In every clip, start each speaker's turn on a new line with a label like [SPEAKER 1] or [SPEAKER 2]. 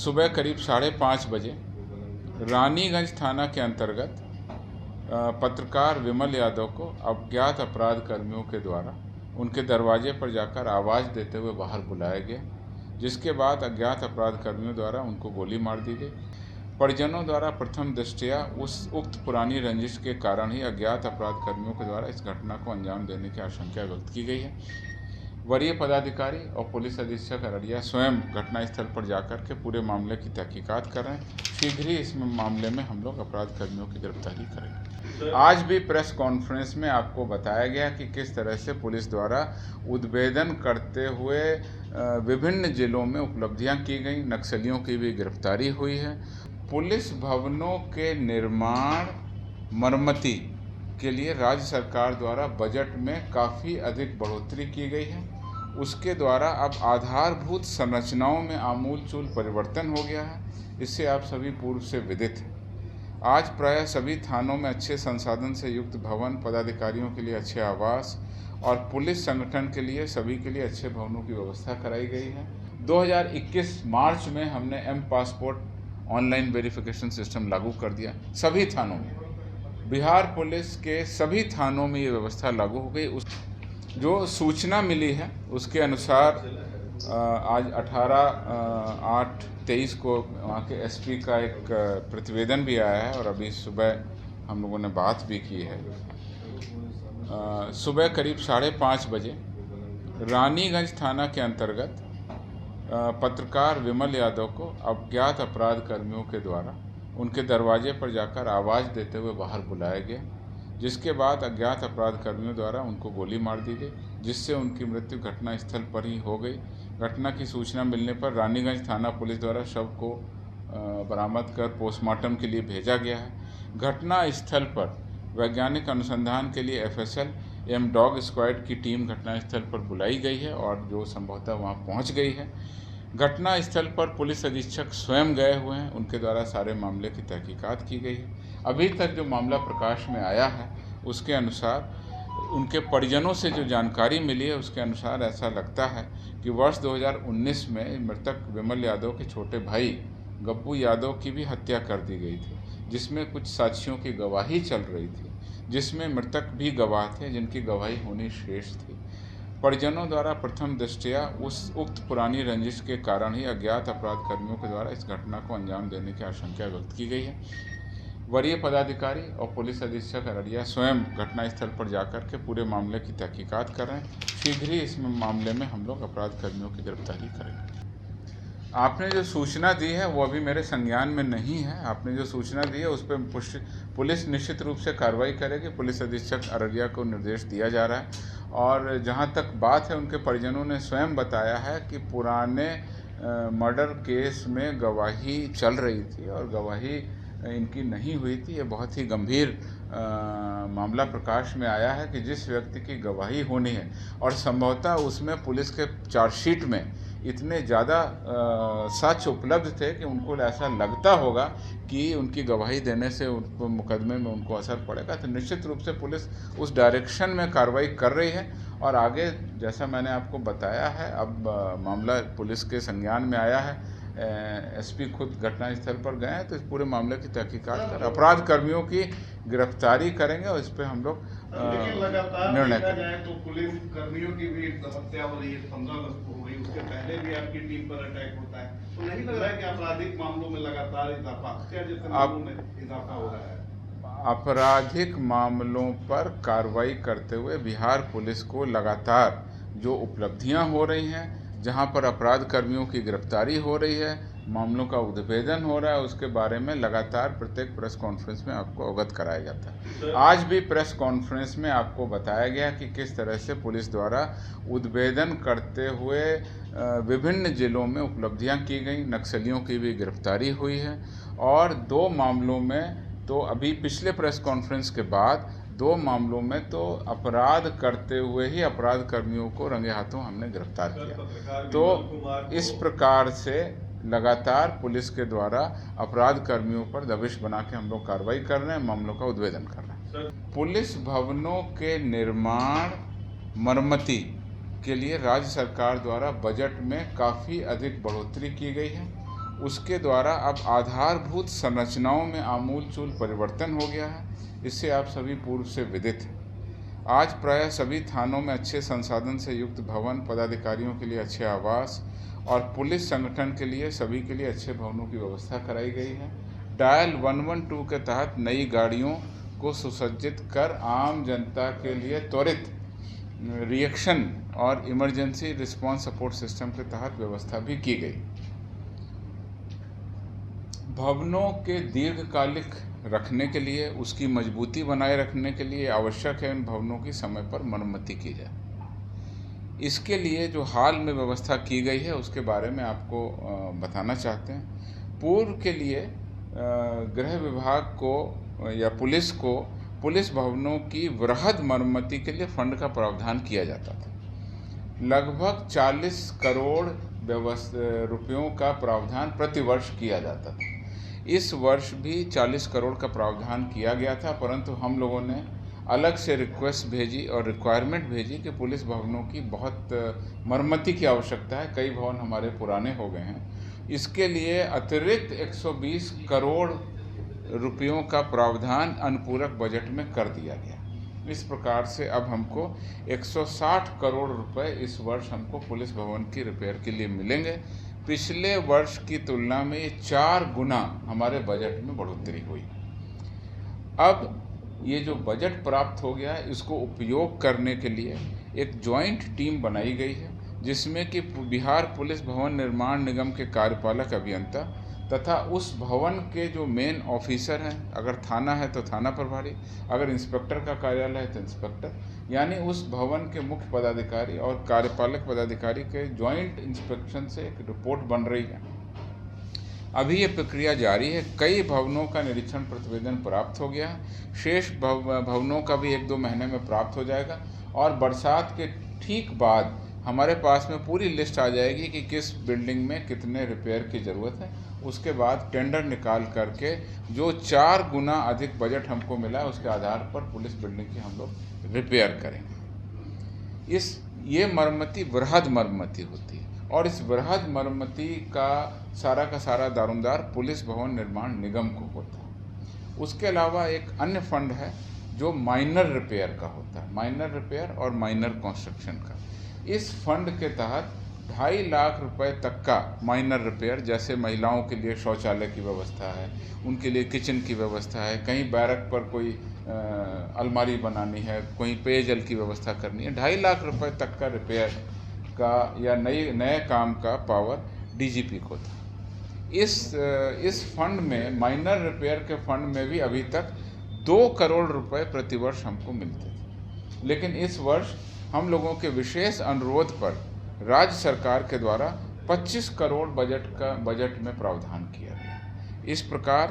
[SPEAKER 1] सुबह करीब 5:30 बजे रानीगंज थाना के अंतर्गत पत्रकार विमल यादव को अज्ञात अपराध कर्मियों के द्वारा उनके दरवाजे पर जाकर आवाज़ देते हुए बाहर बुलाया गया, जिसके बाद अज्ञात अपराध कर्मियों द्वारा उनको गोली मार दी गई। परिजनों द्वारा प्रथम दृष्टया उक्त पुरानी रंजिश के कारण ही अज्ञात अपराध कर्मियों के द्वारा इस घटना को अंजाम देने की आशंका व्यक्त की गई है। वरीय पदाधिकारी और पुलिस अधीक्षक अररिया स्वयं घटनास्थल पर जाकर के पूरे मामले की तहकीकात कर रहे हैं। शीघ्र ही इस मामले में हम लोग अपराध कर्मियों की गिरफ्तारी करेंगे। आज भी प्रेस कॉन्फ्रेंस में आपको बताया गया कि किस तरह से पुलिस द्वारा उद्भेदन करते हुए विभिन्न जिलों में उपलब्धियां की गई, नक्सलियों की भी गिरफ्तारी हुई है। पुलिस भवनों के निर्माण मरम्मती के लिए राज्य सरकार द्वारा बजट में काफ़ी अधिक बढ़ोतरी की गई है। उसके द्वारा अब आधारभूत संरचनाओं में आमूलचूल परिवर्तन हो गया है। इससे आप सभी पूर्व से विदित हैं। आज प्रायः सभी थानों में अच्छे संसाधन से युक्त भवन, पदाधिकारियों के लिए अच्छे आवास और पुलिस संगठन के लिए सभी के लिए अच्छे भवनों की व्यवस्था कराई गई है। 2021 मार्च में हमने M-पासपोर्ट ऑनलाइन वेरिफिकेशन सिस्टम लागू कर दिया सभी थानों में। बिहार पुलिस के सभी थानों में ये व्यवस्था लागू हो गई। जो सूचना मिली है उसके अनुसार आज 18/8/23 को वहाँ के SP का एक प्रतिवेदन भी आया है और अभी सुबह हम लोगों ने बात भी की है। सुबह करीब 5:30 बजे रानीगंज थाना के अंतर्गत पत्रकार विमल यादव को अज्ञात अपराध कर्मियों के द्वारा उनके दरवाजे पर जाकर आवाज़ देते हुए बाहर बुलाया गया, जिसके बाद अज्ञात अपराध कर्मियों द्वारा उनको गोली मार दी गई, जिससे उनकी मृत्यु घटनास्थल पर ही हो गई। घटना की सूचना मिलने पर रानीगंज थाना पुलिस द्वारा शव को बरामद कर पोस्टमार्टम के लिए भेजा गया है। घटना स्थल पर वैज्ञानिक अनुसंधान के लिए FSL एवं डॉग स्क्वाड की टीम घटनास्थल पर बुलाई गई है और जो संभवतः वहां पहुंच गई है। घटना स्थल पर पुलिस अधीक्षक स्वयं गए हुए हैं, उनके द्वारा सारे मामले की तहकीकात की गई है। अभी तक जो मामला प्रकाश में आया है उसके अनुसार उनके परिजनों से जो जानकारी मिली है उसके अनुसार ऐसा लगता है कि वर्ष 2019 में मृतक विमल यादव के छोटे भाई गप्पू यादव की भी हत्या कर दी गई थी, जिसमें कुछ साक्ष्यों की गवाही चल रही थी, जिसमें मृतक भी गवाह थे जिनकी गवाही होनी शेष थी। परिजनों द्वारा प्रथम दृष्टया उक्त पुरानी रंजिश के कारण ही अज्ञात अपराध कर्मियों के द्वारा इस घटना को अंजाम देने की आशंका व्यक्त की गई है। वरीय पदाधिकारी और पुलिस अधीक्षक अररिया स्वयं घटनास्थल पर जाकर के पूरे मामले की तहकीकात कर रहे हैं। शीघ्र ही इस मामले में हम लोग अपराध कर्मियों की गिरफ्तारी करेंगे। आपने जो सूचना दी है वो अभी मेरे संज्ञान में नहीं है। आपने जो सूचना दी है उस पर पुलिस निश्चित रूप से कार्रवाई करेगी। पुलिस अधीक्षक अररिया को निर्देश दिया जा रहा है और जहां तक बात है उनके परिजनों ने स्वयं बताया है कि पुराने मर्डर केस में गवाही चल रही थी और गवाही इनकी नहीं हुई थी। ये बहुत ही गंभीर मामला प्रकाश में आया है कि जिस व्यक्ति की गवाही होनी है और संभवतः उसमें पुलिस के चार्जशीट में इतने ज़्यादा साक्ष्य उपलब्ध थे कि उनको ऐसा लगता होगा कि उनकी गवाही देने से उनको मुकदमे में उनको असर पड़ेगा, तो निश्चित रूप से पुलिस उस डायरेक्शन में कार्रवाई कर रही है। और आगे जैसा मैंने आपको बताया है अब मामला पुलिस के संज्ञान में आया है। SP खुद घटनास्थल पर गए हैं तो इस पूरे मामले की तहकीकात कर अपराध कर्मियों की गिरफ्तारी करेंगे और इस पर हम लोग निर्णय करेंगे।
[SPEAKER 2] तो पुलिस कर्मियों की भी हत्या हो रही है, 15 अगस्त को हो गई, उसके पहले भी आपकी टीम पर अटैक होता है, तो नहीं लग रहा है कि आपराधिक मामलों में लगातार इजाफा, हत्या जैसे मामलों में इजाफा हो रहा है?
[SPEAKER 1] आपराधिक मामलों पर कार्रवाई करते हुए बिहार पुलिस को लगातार जो उपलब्धियां हो रही हैं, जहां पर अपराध कर्मियों की गिरफ्तारी हो रही है, मामलों का उद्भेदन हो रहा है, उसके बारे में लगातार प्रत्येक प्रेस कॉन्फ्रेंस में आपको अवगत कराया जाता है। आज भी प्रेस कॉन्फ्रेंस में आपको बताया गया कि किस तरह से पुलिस द्वारा उद्भेदन करते हुए विभिन्न जिलों में उपलब्धियां की गई, नक्सलियों की भी गिरफ्तारी हुई है। और 2 मामलों में तो अभी पिछले प्रेस कॉन्फ्रेंस के बाद 2 मामलों में तो अपराध करते हुए ही अपराध कर्मियों को रंगे हाथों हमने गिरफ्तार किया। तो इस प्रकार से लगातार पुलिस के द्वारा अपराध कर्मियों पर दबिश बना के हम लोग कार्रवाई कर रहे हैं, मामलों का उद्भेदन कर रहे हैं। पुलिस भवनों के निर्माण मरम्मती के लिए राज्य सरकार द्वारा बजट में काफ़ी अधिक बढ़ोतरी की गई है। उसके द्वारा अब आधारभूत संरचनाओं में आमूलचूल परिवर्तन हो गया है। इससे आप सभी पूर्व से विदित हैं। आज प्रायः सभी थानों में अच्छे संसाधन से युक्त भवन, पदाधिकारियों के लिए अच्छे आवास और पुलिस संगठन के लिए सभी के लिए अच्छे भवनों की व्यवस्था कराई गई है। डायल 112 के तहत नई गाड़ियों को सुसज्जित कर आम जनता के लिए त्वरित रिएक्शन और इमरजेंसी रिस्पांस सपोर्ट सिस्टम के तहत व्यवस्था भी की गई। भवनों के दीर्घकालिक रखने के लिए, उसकी मजबूती बनाए रखने के लिए आवश्यक है इन भवनों की समय पर मरम्मति की जाए। इसके लिए जो हाल में व्यवस्था की गई है उसके बारे में आपको बताना चाहते हैं। पूर्व के लिए गृह विभाग को या पुलिस को पुलिस भवनों की वृहद मरम्मति के लिए फंड का प्रावधान किया जाता था। लगभग 40 करोड़ रुपयों का प्रावधान प्रतिवर्ष किया जाता था। इस वर्ष भी 40 करोड़ का प्रावधान किया गया था, परंतु हम लोगों ने अलग से रिक्वेस्ट भेजी और रिक्वायरमेंट भेजी कि पुलिस भवनों की बहुत मरम्मति की आवश्यकता है। कई भवन हमारे पुराने हो गए हैं। इसके लिए अतिरिक्त 120 करोड़ रुपयों का प्रावधान अनुपूरक बजट में कर दिया गया। इस प्रकार से अब हमको 160 करोड़ रुपए इस वर्ष हमको पुलिस भवन की रिपेयर के लिए मिलेंगे। पिछले वर्ष की तुलना में ये 4 गुना हमारे बजट में बढ़ोतरी हुई। अब ये जो बजट प्राप्त हो गया है इसको उपयोग करने के लिए एक जॉइंट टीम बनाई गई है, जिसमें कि बिहार पुलिस भवन निर्माण निगम के कार्यपालक अभियंता तथा उस भवन के जो मेन ऑफिसर हैं, अगर थाना है तो थाना प्रभारी, अगर इंस्पेक्टर का कार्यालय है तो इंस्पेक्टर, यानी उस भवन के मुख्य पदाधिकारी और कार्यपालक पदाधिकारी के जॉइंट इंस्पेक्शन से एक रिपोर्ट बन रही है। अभी ये प्रक्रिया जारी है। कई भवनों का निरीक्षण प्रतिवेदन प्राप्त हो गया है। शेष भवनों का भी 1-2 महीने में प्राप्त हो जाएगा और बरसात के ठीक बाद हमारे पास में पूरी लिस्ट आ जाएगी कि किस बिल्डिंग में कितने रिपेयर की ज़रूरत है। उसके बाद टेंडर निकाल करके जो 4 गुना अधिक बजट हमको मिला है उसके आधार पर पुलिस बिल्डिंग की हम लोग रिपेयर करेंगे। ये मरम्मति वृहद मरम्मति होती है और इस वृहद मरम्मति का सारा दारोमदार पुलिस भवन निर्माण निगम को होता है। उसके अलावा एक अन्य फंड है जो माइनर रिपेयर का होता है, माइनर रिपेयर और माइनर कंस्ट्रक्शन का। इस फंड के तहत 2.5 लाख रुपए तक का माइनर रिपेयर, जैसे महिलाओं के लिए शौचालय की व्यवस्था है, उनके लिए किचन की व्यवस्था है, कहीं बैरक पर कोई अलमारी बनानी है, कहीं पेयजल की व्यवस्था करनी है, 2.5 लाख रुपए तक का रिपेयर का या नए काम का पावर डीजीपी को था। इस फंड में, माइनर रिपेयर के फंड में भी अभी तक 2 करोड़ रुपए प्रतिवर्ष हमको मिलते थे, लेकिन इस वर्ष हम लोगों के विशेष अनुरोध पर राज्य सरकार के द्वारा 25 करोड़ बजट में प्रावधान किया गया। इस प्रकार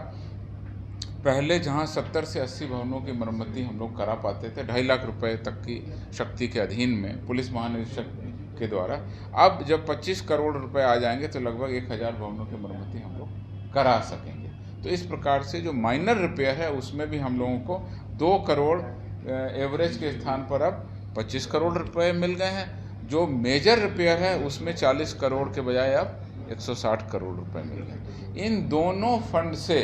[SPEAKER 1] पहले जहां 70 से 80 भवनों की मरम्मति हम लोग करा पाते थे 2.5 लाख रुपए तक की शक्ति के अधीन में पुलिस महानिरीक्षक के द्वारा, अब जब 25 करोड़ रुपए आ जाएंगे तो लगभग 1000 भवनों की मरम्मति हम लोग करा सकेंगे। तो इस प्रकार से जो माइनर रिपेयर है उसमें भी हम लोगों को 2 करोड़ एवरेज के स्थान पर अब 25 करोड़ रुपए मिल गए हैं। जो मेजर रिपेयर है उसमें 40 करोड़ के बजाय अब 160 करोड़ रुपए मिल गए। इन दोनों फंड से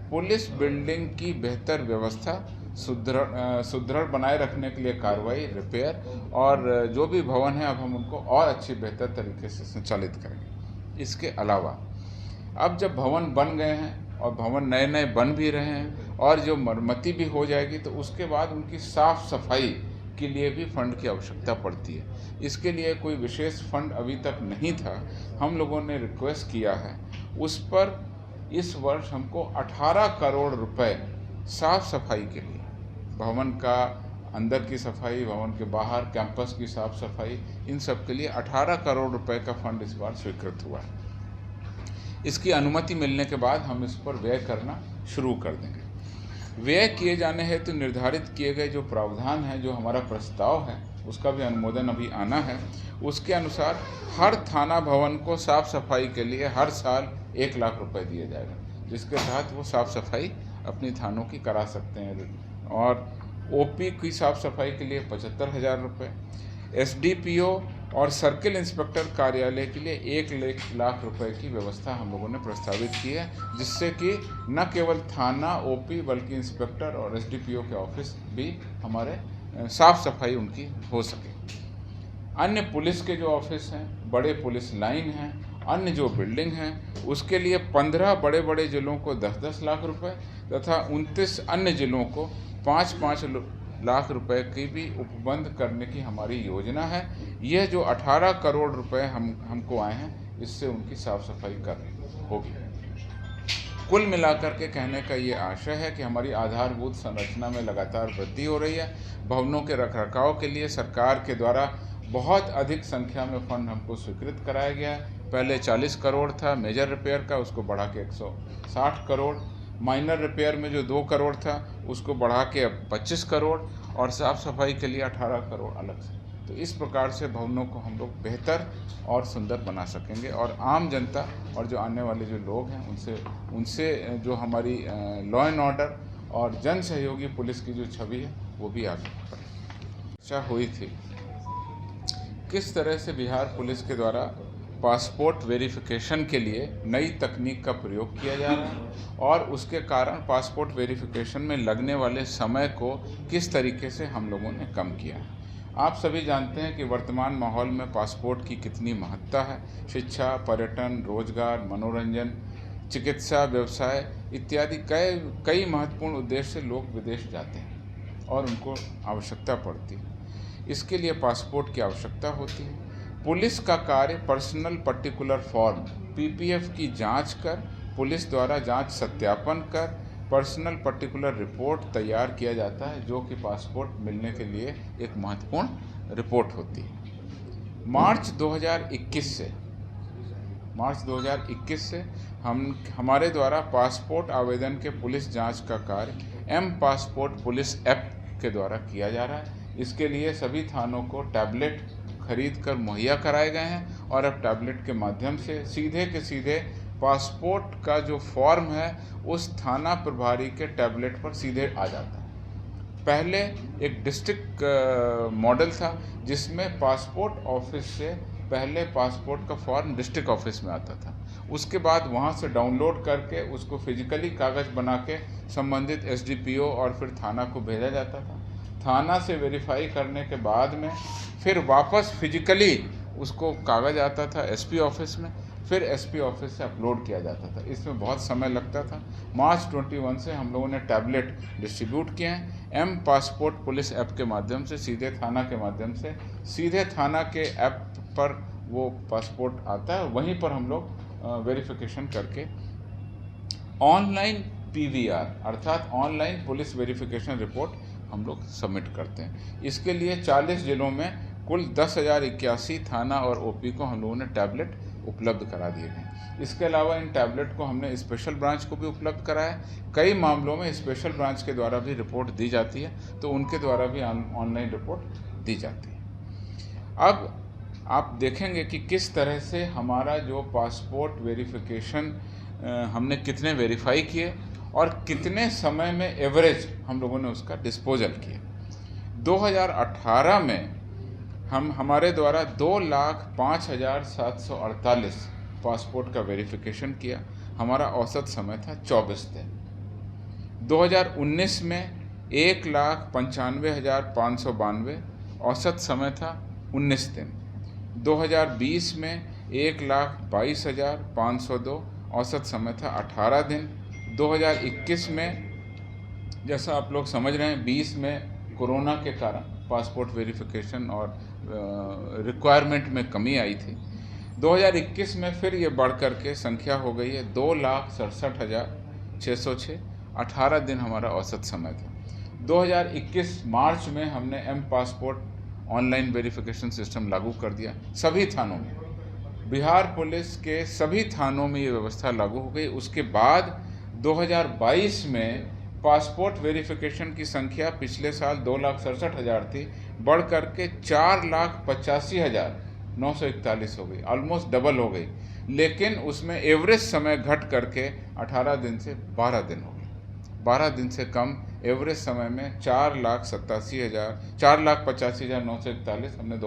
[SPEAKER 1] पुलिस बिल्डिंग की बेहतर व्यवस्था, सुदृढ़ बनाए रखने के लिए कार्रवाई, रिपेयर और जो भी भवन है अब हम उनको और अच्छी बेहतर तरीके से संचालित करेंगे। इसके अलावा अब जब भवन बन गए हैं और भवन नए बन भी रहे हैं और जो मरम्मति भी हो जाएगी तो उसके बाद उनकी साफ सफाई के लिए भी फंड की आवश्यकता पड़ती है। इसके लिए कोई विशेष फंड अभी तक नहीं था, हम लोगों ने रिक्वेस्ट किया है, उस पर इस वर्ष हमको 18 करोड़ रुपए साफ सफाई के लिए, भवन का अंदर की सफाई, भवन के बाहर कैंपस की साफ सफाई, इन सब के लिए 18 करोड़ रुपए का फंड इस बार स्वीकृत हुआ है। इसकी अनुमति मिलने के बाद हम इस पर व्यय करना शुरू कर देंगे। व्यय किए जाने हेतु तो निर्धारित किए गए जो प्रावधान है, जो हमारा प्रस्ताव है, उसका भी अनुमोदन अभी आना है। उसके अनुसार हर थाना भवन को साफ सफाई के लिए हर साल 1 लाख रुपए दिए जाएगा, जिसके तहत वो साफ सफाई अपनी थानों की करा सकते हैं। और ओपी की साफ सफाई के लिए 75,000 रुपये, एसडीपीओ और सर्किल इंस्पेक्टर कार्यालय के लिए 1 लाख रुपए की व्यवस्था हम लोगों ने प्रस्तावित की है, जिससे कि न केवल थाना ओपी बल्कि इंस्पेक्टर और एसडीपीओ के ऑफिस भी हमारे साफ सफाई उनकी हो सके। अन्य पुलिस के जो ऑफिस हैं, बड़े पुलिस लाइन हैं, अन्य जो बिल्डिंग हैं, उसके लिए 15 बड़े बड़े जिलों को 10-10 लाख रुपए तथा 29 अन्य जिलों को 5-5 लाख रुपए की भी उपबंध करने की हमारी योजना है। यह जो 18 करोड़ रुपए हमको आए हैं, इससे उनकी साफ सफाई करनी होगी। कुल मिलाकर के कहने का ये आशय है कि हमारी आधारभूत संरचना में लगातार वृद्धि हो रही है। भवनों के रखरखाव के लिए सरकार के द्वारा बहुत अधिक संख्या में फंड हमको स्वीकृत कराया गया है। पहले 40 करोड़ था मेजर रिपेयर का, उसको बढ़ा के 160 करोड़, माइनर रिपेयर में जो 2 करोड़ था उसको बढ़ा के अब 25 करोड़, और साफ़ सफाई के लिए 18 करोड़ अलग से। तो इस प्रकार से भवनों को हम लोग बेहतर और सुंदर बना सकेंगे, और आम जनता और जो आने वाले जो लोग हैं उनसे जो हमारी लॉ एंड ऑर्डर और जन सहयोगी पुलिस की जो छवि है वो भी आगे बढ़े। चर्चा हुई थी किस तरह से बिहार पुलिस के द्वारा पासपोर्ट वेरिफिकेशन के लिए नई तकनीक का प्रयोग किया जा रहा है और उसके कारण पासपोर्ट वेरिफिकेशन में लगने वाले समय को किस तरीके से हम लोगों ने कम किया है। आप सभी जानते हैं कि वर्तमान माहौल में पासपोर्ट की कितनी महत्ता है। शिक्षा, पर्यटन, रोजगार, मनोरंजन, चिकित्सा, व्यवसाय इत्यादि कई महत्वपूर्ण उद्देश्य से लोग विदेश जाते हैं और उनको आवश्यकता पड़ती है। इसके लिए पासपोर्ट की आवश्यकता होती है। पुलिस का कार्य पर्सनल पर्टिकुलर फॉर्म पीपीएफ की जांच कर, पुलिस द्वारा जांच सत्यापन कर पर्सनल पर्टिकुलर रिपोर्ट तैयार किया जाता है, जो कि पासपोर्ट मिलने के लिए एक महत्वपूर्ण रिपोर्ट होती है। मार्च 2021 से हमारे द्वारा पासपोर्ट आवेदन के पुलिस जांच का कार्य एम पासपोर्ट पुलिस ऐप के द्वारा किया जा रहा है। इसके लिए सभी थानों को टैबलेट खरीद कर मुहैया कराए गए हैं और अब टैबलेट के माध्यम से सीधे के सीधे पासपोर्ट का जो फॉर्म है उस थाना प्रभारी के टैबलेट पर सीधे आ जाता है। पहले एक डिस्ट्रिक्ट मॉडल था जिसमें पासपोर्ट ऑफिस से पहले पासपोर्ट का फॉर्म डिस्ट्रिक्ट ऑफिस में आता था, उसके बाद वहाँ से डाउनलोड करके उसको फिजिकली कागज़ बना के संबंधित एसडीपीओ और फिर थाना को भेजा जाता था। थाना से वेरीफाई करने के बाद में फिर वापस फिजिकली उसको कागज़ आता था एसपी ऑफिस में, फिर एसपी ऑफिस से अपलोड किया जाता था। इसमें बहुत समय लगता था। मार्च 21 से हम लोगों ने टैबलेट डिस्ट्रीब्यूट किए हैं। एम पासपोर्ट पुलिस ऐप के माध्यम से सीधे थाना के माध्यम से सीधे थाना के ऐप पर वो पासपोर्ट आता है, वहीं पर हम लोग वेरिफिकेशन करके ऑनलाइन पीवीआर अर्थात ऑनलाइन पुलिस वेरिफिकेशन रिपोर्ट हम लोग सबमिट करते हैं। इसके लिए 40 जिलों में कुल 10,081 थाना और ओपी को हम लोगों ने टैबलेट उपलब्ध करा दिए हैं। इसके अलावा इन टैबलेट को हमने स्पेशल ब्रांच को भी उपलब्ध कराया। कई मामलों में स्पेशल ब्रांच के द्वारा भी रिपोर्ट दी जाती है, तो उनके द्वारा भी ऑनलाइन रिपोर्ट दी जाती है। अब आप देखेंगे कि किस तरह से हमारा जो पासपोर्ट वेरिफिकेशन हमने कितने वेरीफाई किए और कितने समय में एवरेज हम लोगों ने उसका डिस्पोजल किया। 2018 में हमारे द्वारा 2,05,748 पासपोर्ट का वेरिफिकेशन किया। हमारा औसत समय था 24 दिन। 2019 में 1,95,592 औसत समय था 19 दिन। 2020 में 1,22,502 औसत समय था 18 दिन। 2021 में जैसा आप लोग समझ रहे हैं 20 में कोरोना के कारण पासपोर्ट वेरिफिकेशन और रिक्वायरमेंट में कमी आई थी। 2021 में फिर ये बढ़ कर के संख्या हो गई है 2,67,606। 18 दिन हमारा औसत समय था। 2021 मार्च में हमने M passport online verification system लागू कर दिया सभी थानों में। बिहार पुलिस के सभी थानों में ये व्यवस्था लागू हो गई। उसके बाद 2022 में पासपोर्ट वेरिफिकेशन की संख्या पिछले साल 2,67,000 थी, बढ़ करके 4,85,941 हो गई, ऑलमोस्ट डबल हो गई। लेकिन उसमें एवरेज समय घट करके 18 दिन से 12 दिन हो गए। 12 दिन से कम एवरेज समय में 4,85,941 हमने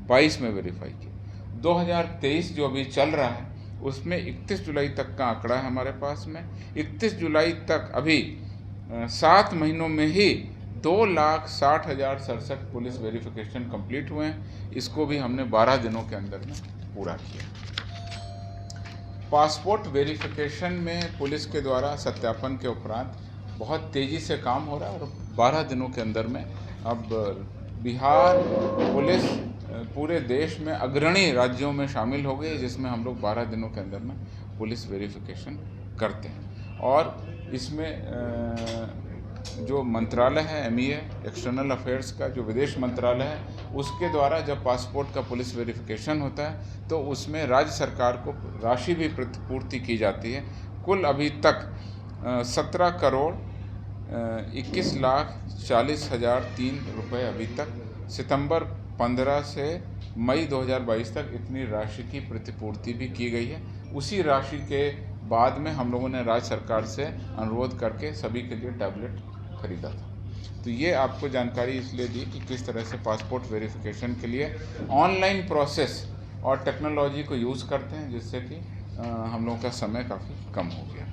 [SPEAKER 1] 22 में वेरीफाई किए। 2023 जो अभी चल रहा है उसमें 31 जुलाई तक का आंकड़ा है हमारे पास में। 31 जुलाई तक अभी 7 महीनों में ही 2,60,067 पुलिस वेरिफिकेशन कंप्लीट हुए हैं। इसको भी हमने 12 दिनों के अंदर में पूरा किया। पासपोर्ट वेरिफिकेशन में पुलिस के द्वारा सत्यापन के उपरांत बहुत तेज़ी से काम हो रहा है और 12 दिनों के अंदर में अब बिहार पुलिस पूरे देश में अग्रणी राज्यों में शामिल हो गई, जिसमें हम लोग 12 दिनों के अंदर में पुलिस वेरिफिकेशन करते हैं। और इसमें जो मंत्रालय है MEA एक्सटर्नल अफेयर्स का, जो विदेश मंत्रालय है, उसके द्वारा जब पासपोर्ट का पुलिस वेरिफिकेशन होता है तो उसमें राज्य सरकार को राशि भी प्रतिपूर्ति की जाती है। कुल अभी तक 17 करोड़ 21,40,003 रुपये अभी तक सितंबर 15 से मई 2022 तक इतनी राशि की प्रतिपूर्ति भी की गई है। उसी राशि के बाद में हम लोगों ने राज्य सरकार से अनुरोध करके सभी के लिए टैबलेट खरीदा था। तो ये आपको जानकारी इसलिए दी कि किस तरह से पासपोर्ट वेरिफिकेशन के लिए ऑनलाइन प्रोसेस और टेक्नोलॉजी को यूज़ करते हैं, जिससे कि हम लोगों का समय काफ़ी कम हो गया।